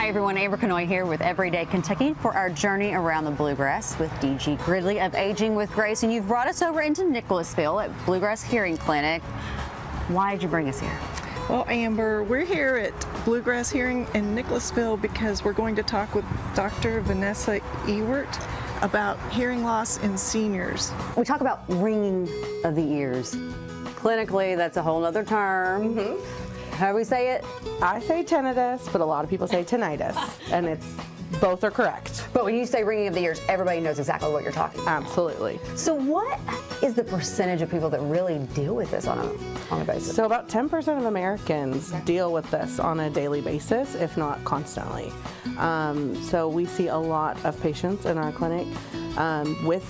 Hi everyone, Amber Canoy here with Everyday Kentucky for our journey around the Bluegrass with DG Gridley of Aging with Grace. And you've brought us over into Nicholasville at Bluegrass Hearing Clinic. Why did you bring us here? Well, Amber, we're here at Bluegrass Hearing in Nicholasville because we're going to talk with Dr. Vanessa Ewert about hearing loss in seniors. We talk about ringing of the ears. Clinically, that's a whole other term. How do we say it? I say tinnitus, but a lot of people say tinnitus, and both are correct. But when you say ringing of the ears, everybody knows exactly what you're talking about. Absolutely. So what is the percentage of people that really deal with this on a basis? So about 10% of Americans deal with this on a daily basis, if not constantly. So we see a lot of patients in our clinic with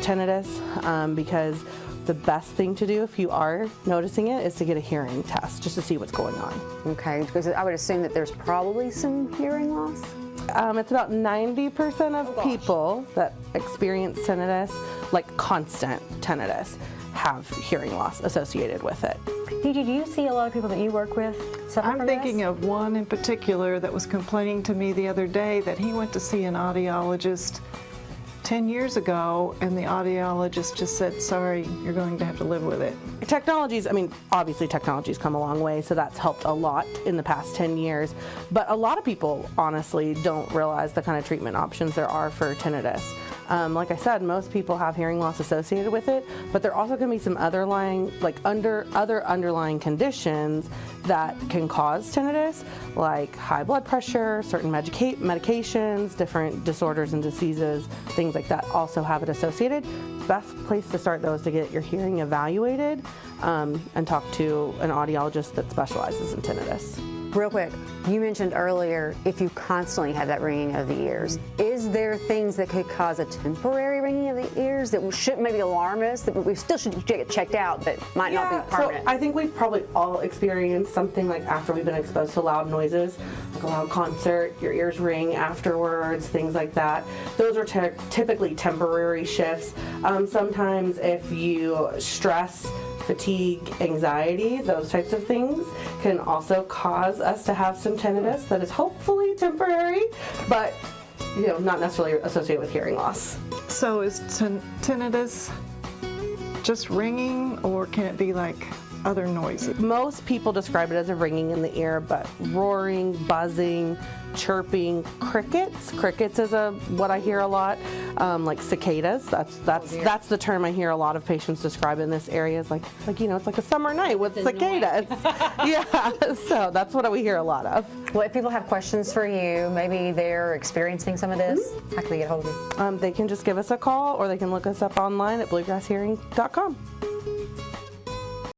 tinnitus because the best thing to do if you are noticing it is to get a hearing test just to see what's going on. Okay, because I would assume that there's probably some hearing loss. It's about 90% of people that experience tinnitus, like constant tinnitus, have hearing loss associated with it. Do you see a lot of people that you work with suffer I'm from thinking this? of one in particular that was complaining to me the other day that he went to see an audiologist 10 years ago, and the audiologist just said, sorry, you're going to have to live with it. Obviously technology's come a long way, so that's helped a lot in the past 10 years. But a lot of people, honestly, don't realize the kind of treatment options there are for tinnitus. Like I said, most people have hearing loss associated with it, but there also can be some other underlying conditions that can cause tinnitus, like high blood pressure, certain medications, different disorders and diseases, things like that also have it associated. Best place to start though is to get your hearing evaluated and talk to an audiologist that specializes in tinnitus. Real quick, you mentioned earlier if you constantly have that ringing of the ears, is there things that could cause a temporary ringing of the ears that shouldn't maybe alarm us, that we still should get checked out, but might not be permanent? So I think we've probably all experienced something like after we've been exposed to loud noises, like a loud concert, your ears ring afterwards, things like that. Those are typically temporary shifts. Sometimes if you stress, fatigue, anxiety, those types of things can also cause us to have some tinnitus that is hopefully temporary, but not necessarily associated with hearing loss. So is tinnitus just ringing, or can it be like other noises? Most people describe it as a ringing in the ear, but roaring, buzzing, chirping, crickets. Crickets is what I hear a lot, like cicadas. That's the term I hear a lot of patients describe in this area. Is like it's like a summer night with cicadas. Yeah, so that's what we hear a lot of. Well, if people have questions for you, maybe they're experiencing some of this, how can they get hold of you? They can just give us a call, or they can look us up online at bluegrasshearing.com.